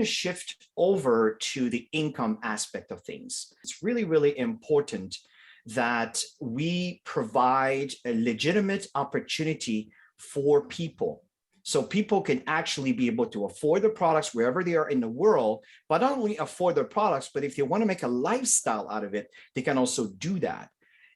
to shift over to the income aspect of things. It's really, really important that we provide a legitimate opportunity for people. So people can actually be able to afford the products wherever they are in the world, but not only afford their products, but if they want to make a lifestyle out of it, they can also do that.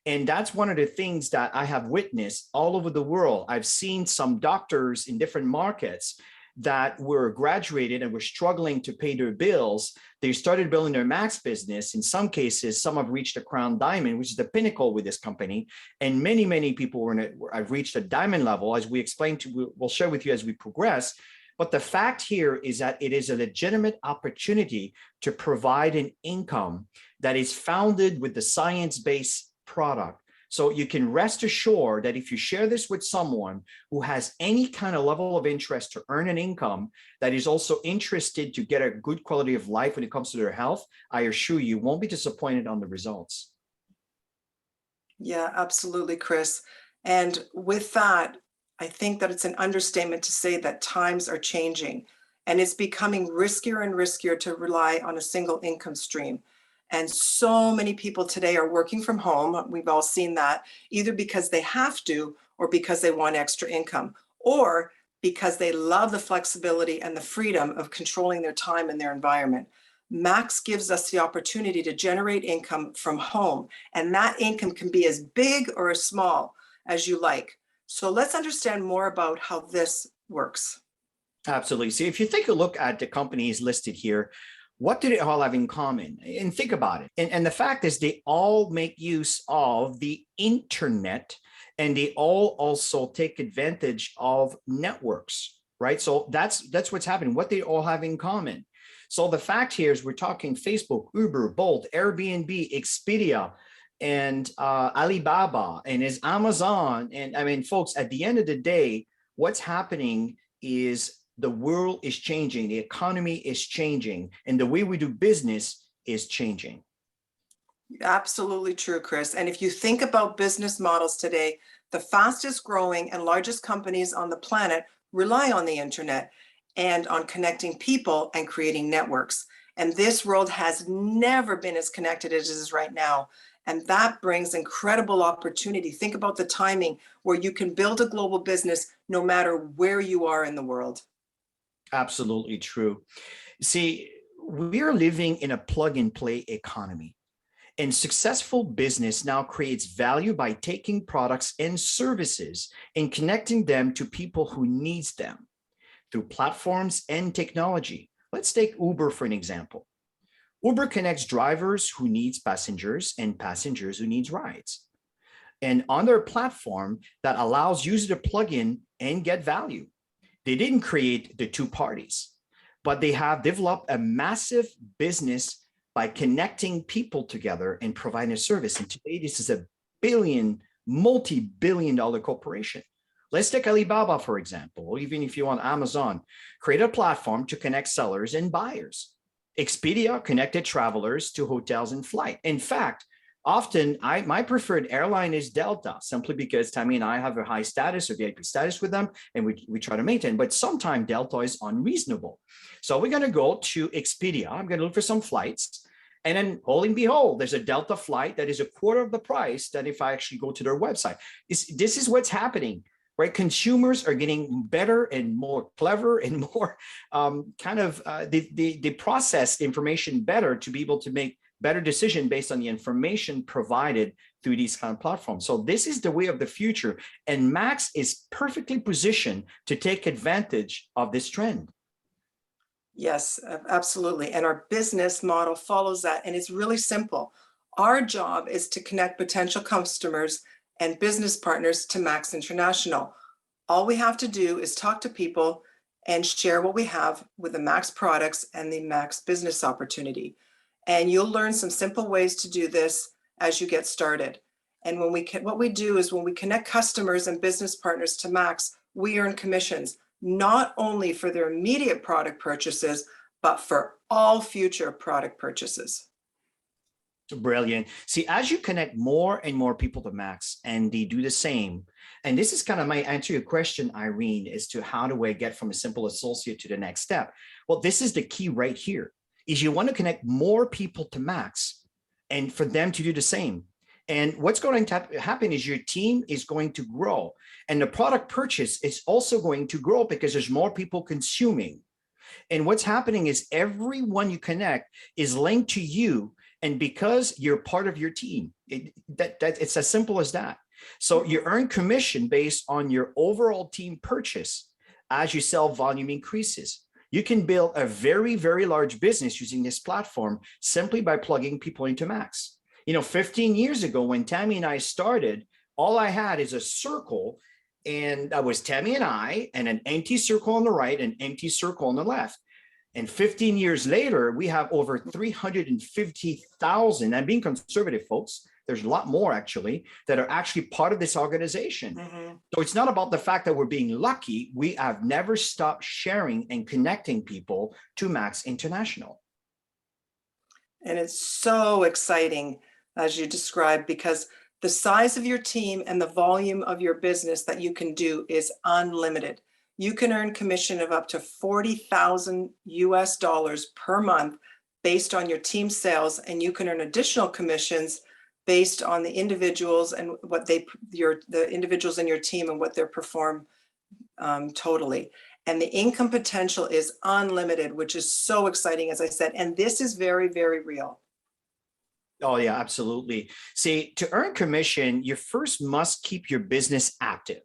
And that's one of the things that I have witnessed all over the world. I've seen some doctors in different markets that were graduated and were struggling to pay their bills. They started building their Max business. In some cases, some have reached a crown diamond, which is the pinnacle with this company. And many, many people have reached a diamond level, as we explained we'll share with you as we progress. But the fact here is that it is a legitimate opportunity to provide an income that is founded with the science-based product. So you can rest assured that if you share this with someone who has any kind of level of interest to earn an income, that is also interested to get a good quality of life when it comes to their health, I assure you won't be disappointed on the results. Yeah, absolutely, Chris. And with that, I think that it's an understatement to say that times are changing and it's becoming riskier and riskier to rely on a single income stream. And so many people today are working from home. We've all seen that, either because they have to or because they want extra income, or because they love the flexibility and the freedom of controlling their time and their environment. Max gives us the opportunity to generate income from home, and that income can be as big or as small as you like. So let's understand more about how this works. Absolutely. See, if you take a look at the companies listed here, what do they all have in common? And think about it. And the fact is they all make use of the internet, and they all also take advantage of networks, right? So that's what's happening, what they all have in common. So the fact here is we're talking Facebook, Uber, Bolt, Airbnb, Expedia, and Alibaba, and is Amazon. And I mean, folks, at the end of the day, what's happening is the world is changing, the economy is changing, and the way we do business is changing. Absolutely true, Chris. And if you think about business models today, the fastest growing and largest companies on the planet rely on the internet and on connecting people and creating networks. And this world has never been as connected as it is right now. And that brings incredible opportunity. Think about the timing where you can build a global business no matter where you are in the world. Absolutely true. See, we are living in a plug and play economy, and successful business now creates value by taking products and services and connecting them to people who needs them through platforms and technology. Let's take Uber for an example. Uber connects drivers who needs passengers and passengers who needs rides. And on their platform that allows users to plug in and get value. They didn't create the two parties, but they have developed a massive business by connecting people together and providing a service. And today, this is a multi-billion-dollar corporation. Let's take Alibaba, for example, or even if you want Amazon, create a platform to connect sellers and buyers. Expedia connected travelers to hotels and flight. In fact, often my preferred airline is Delta, simply because Tammy and I have a high status or VIP status with them, and we try to maintain, but sometimes Delta is unreasonable. So we're gonna go to Expedia, I'm gonna look for some flights, and then lo and behold, there's a Delta flight that is a quarter of the price than if I actually go to their website. This is what's happening, right? Consumers are getting better and more clever and more they process information better to be able to make better decision based on the information provided through these kind of platforms. So this is the way of the future, and Max is perfectly positioned to take advantage of this trend. Yes, absolutely. And our business model follows that. And it's really simple. Our job is to connect potential customers and business partners to Max International. All we have to do is talk to people and share what we have with the Max products and the Max business opportunity. And you'll learn some simple ways to do this as you get started. And what we do is when we connect customers and business partners to Max, we earn commissions, not only for their immediate product purchases, but for all future product purchases. Brilliant. See, as you connect more and more people to Max and they do the same, and this is kind of my answer to your question, Irene, as to how do I get from a simple associate to the next step? Well, this is the key right here, is you want to connect more people to Max and for them to do the same. And what's going to happen is your team is going to grow and the product purchase is also going to grow because there's more people consuming. And what's happening is everyone you connect is linked to you. And because you're part of your team, it's as simple as that. So you earn commission based on your overall team purchase as your sell volume increases. You can build a very, very large business using this platform simply by plugging people into Max. 15 years ago, when Tammy and I started, all I had is a circle, and that was Tammy and I, and an empty circle on the right, an empty circle on the left. And 15 years later, we have over 350,000. I'm being conservative, folks. There's a lot more actually that are actually part of this organization. So it's not about the fact that we're being lucky. We have never stopped sharing and connecting people to Max International. And it's so exciting, as you described, because the size of your team and the volume of your business that you can do is unlimited. You can earn commission of up to $40,000 US per month based on your team sales, and you can earn additional commissions based on the individuals and what the individuals in your team and what they perform totally. And the income potential is unlimited, which is so exciting, as I said, and this is very, very real. Oh yeah, absolutely. See, to earn commission, you first must keep your business active.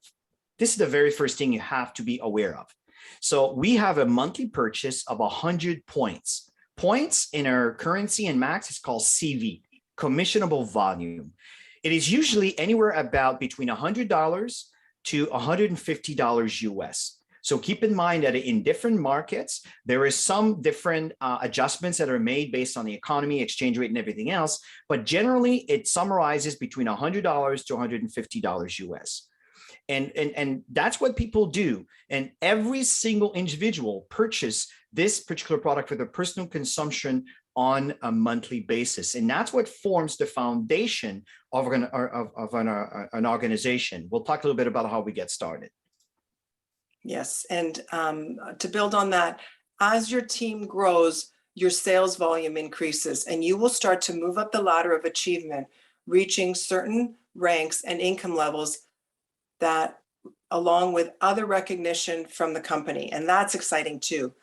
This is the very first thing you have to be aware of. So we have a monthly purchase of 100 points. Points in our currency and Max is called CV, commissionable volume. It is usually anywhere about between $100 to $150 US. So keep in mind that in different markets, there is some different adjustments that are made based on the economy, exchange rate, and everything else. But generally, it summarizes between $100 to $150 US. And that's what people do. And every single individual purchase this particular product for their personal consumption on a monthly basis. And that's what forms the foundation of an organization. We'll talk a little bit about how we get started. Yes, and to build on that, as your team grows, your sales volume increases, and you will start to move up the ladder of achievement, reaching certain ranks and income levels that, along with other recognition from the company, and that's exciting too.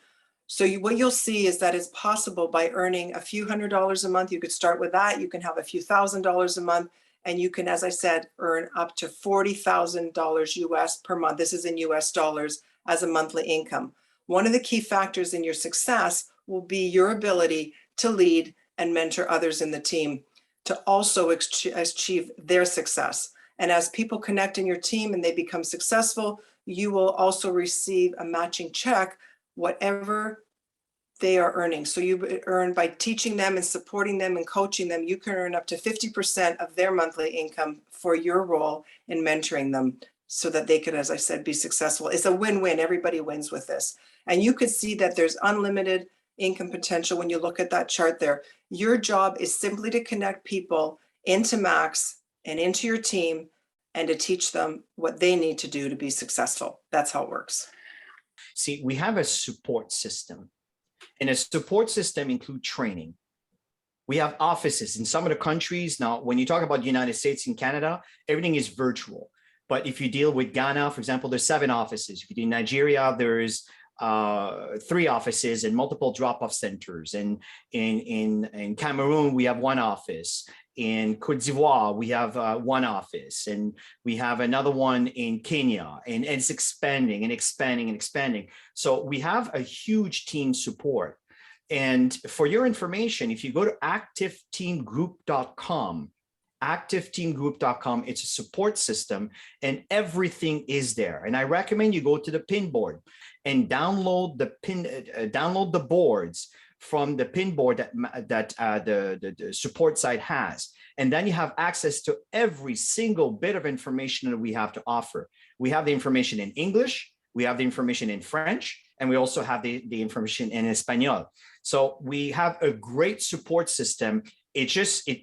So what you'll see is that it's possible by earning a few $100s a month. You could start with that. You can have a few $1,000s a month, and you can, as I said, earn up to $40,000 US per month. This is in US dollars as a monthly income. One of the key factors in your success will be your ability to lead and mentor others in the team to also achieve their success. And as people connect in your team and they become successful, you will also receive a matching check, whatever they are earning. So you earn by teaching them and supporting them and coaching them, you can earn up to 50% of their monthly income for your role in mentoring them so that they could, as I said, be successful. It's a win-win. Everybody wins with this. And you could see that there's unlimited income potential when you look at that chart there. Your job is simply to connect people into Max and into your team and to teach them what they need to do to be successful. That's how it works. See, we have a support system, and a support system includes training. We have offices in some of the countries. Now, when you talk about the United States and Canada, everything is virtual. But if you deal with Ghana, for example, there's 7 offices. If you do Nigeria, there's 3 offices and multiple drop-off centers. And in Cameroon, we have 1 office. In Cote d'Ivoire, we have 1 office, and we have another one in Kenya, and it's expanding and expanding and expanding. So we have a huge team support. And for your information, if you go to activeteamgroup.com, activeteamgroup.com, it's a support system and everything is there. And I recommend you go to the pin board and download the boards from the pin board that the support site has. And then you have access to every single bit of information that we have to offer. We have the information in English, we have the information in French, and we also have the information in Espanol. So we have a great support system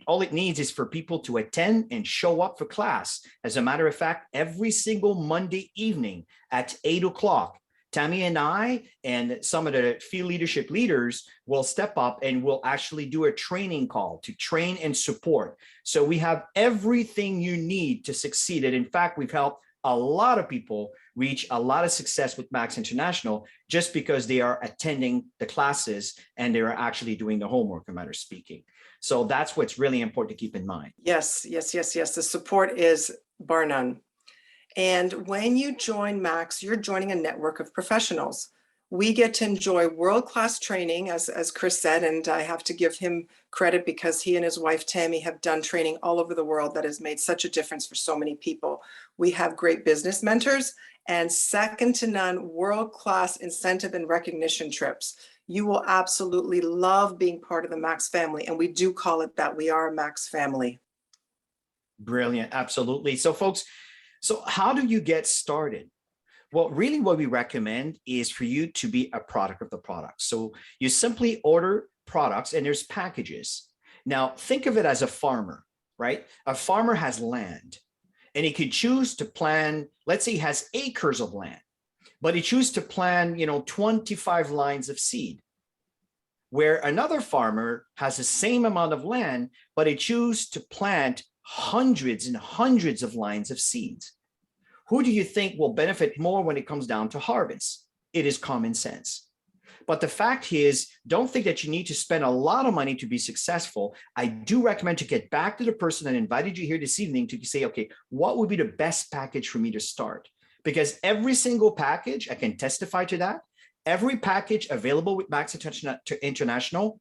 All it needs is for people to attend and show up for class. As a matter of fact, every single Monday evening at 8 o'clock, Tammy and I and some of the field leadership leaders will step up and we'll actually do a training call to train and support. So we have everything you need to succeed. And in fact, we've helped a lot of people reach a lot of success with Max International just because they are attending the classes and they are actually doing the homework, a matter of speaking. So that's what's really important to keep in mind. Yes, yes, yes, yes. The support is bar none. And when you join Max, you're joining a network of professionals. We get to enjoy world-class training, as Chris said, and I have to give him credit because he and his wife, Tammy, have done training all over the world that has made such a difference for so many people. We have great business mentors and second to none world-class incentive and recognition trips. You will absolutely love being part of the Max family, and we do call it that. We are a Max family. Brilliant, absolutely. So folks, so how do you get started? Well, really what we recommend is for you to be a product of the product. So you simply order products and there's packages. Now think of it as a farmer, right? A farmer has land and he could choose to plant, let's say he has acres of land, but he chooses to plant, 25 lines of seed. Where another farmer has the same amount of land, but he chooses to plant hundreds and hundreds of lines of seeds. Who do you think will benefit more when it comes down to harvest? It is common sense. But the fact is, don't think that you need to spend a lot of money to be successful. I do recommend to get back to the person that invited you here this evening to say, okay, what would be the best package for me to start? Because every single package, I can testify to that, every package available with Max International,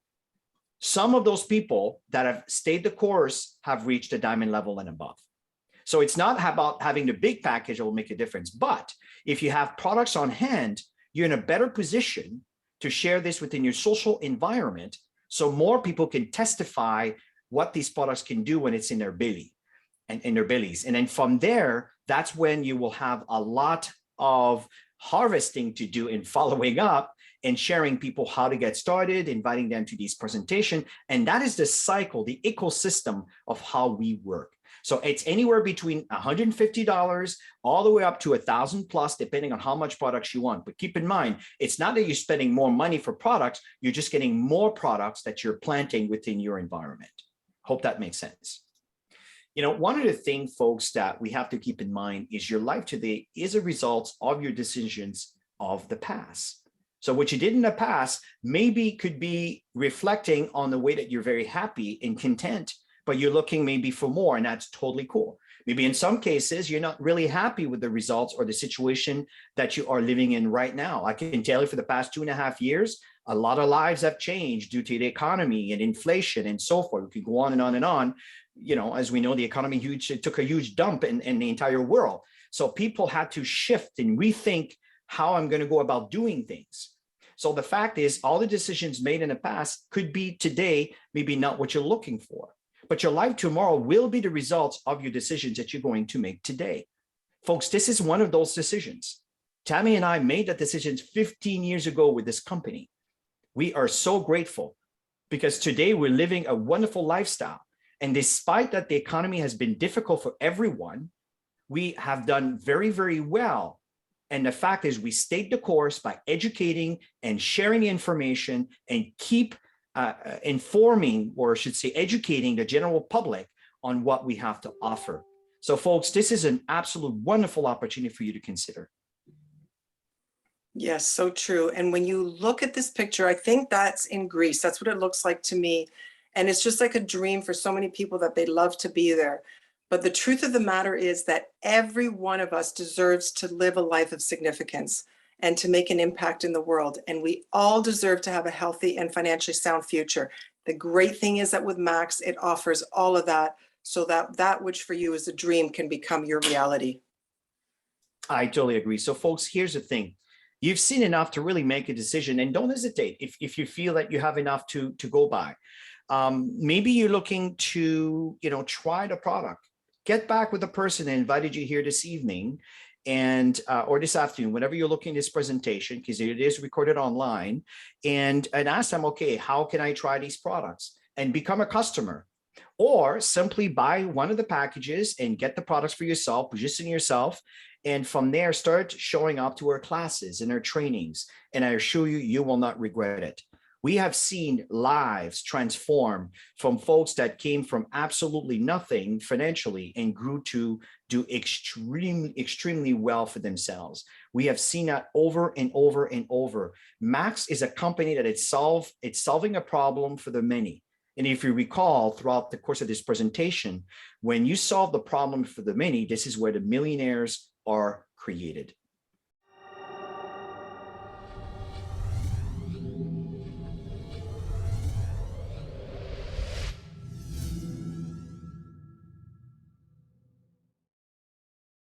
some of those people that have stayed the course have reached the diamond level and above. So it's not about having the big package that will make a difference. But if you have products on hand, you're in a better position to share this within your social environment so more people can testify what these products can do when it's in their belly and in their bellies. And then from there, that's when you will have a lot of harvesting to do in following up and sharing people how to get started, inviting them to these presentations. And that is the cycle, the ecosystem of how we work. So it's anywhere between $150 all the way up to $1,000 plus, depending on how much products you want. But keep in mind, it's not that you're spending more money for products, you're just getting more products that you're planting within your environment. Hope that makes sense. One of the things, folks, that we have to keep in mind is your life today is a result of your decisions of the past. So what you did in the past maybe could be reflecting on the way that you're very happy and content, but you're looking maybe for more, and that's totally cool. Maybe in some cases, you're not really happy with the results or the situation that you are living in right now. I can tell you for the past 2.5 years, a lot of lives have changed due to the economy and inflation and so forth. We could go on and on and on. As we know, the economy took a huge dump in the entire world. So people had to shift and rethink how I'm going to go about doing things. So the fact is, all the decisions made in the past could be today, maybe not what you're looking for. But your life tomorrow will be the results of your decisions that you're going to make today. Folks, this is one of those decisions. Tammy and I made that decision 15 years ago with this company. We are so grateful because today we're living a wonderful lifestyle. And despite that the economy has been difficult for everyone, we have done very, very well. And the fact is we stayed the course by educating and sharing the information and keep informing, or I should say educating the general public on what we have to offer. So folks, this is an absolute wonderful opportunity for you to consider. Yes, so true. And when you look at this picture, I think that's in Greece. That's what it looks like to me. And it's just like a dream for so many people that they'd love to be there. But the truth of the matter is that every one of us deserves to live a life of significance and to make an impact in the world. And we all deserve to have a healthy and financially sound future. The great thing is that with Max, it offers all of that so that which for you is a dream can become your reality. I totally agree. So folks, here's the thing. You've seen enough to really make a decision, and don't hesitate if you feel that you have enough to go by. Maybe you're looking to, try the product. Get back with the person that invited you here this evening and or this afternoon, whenever you're looking at this presentation, because it is recorded online, and ask them, okay, how can I try these products? and become a customer, or simply buy one of the packages and get the products for yourself, position yourself, and from there start showing up to our classes and our trainings. And I assure you, you will not regret it. We have seen lives transform from folks that came from absolutely nothing financially and grew to do extremely well for themselves. We have seen that over and over and over. Max is a company that it's solving a problem for the many. And if you recall throughout the course of this presentation, when you solve the problem for the many, this is where the millionaires are created.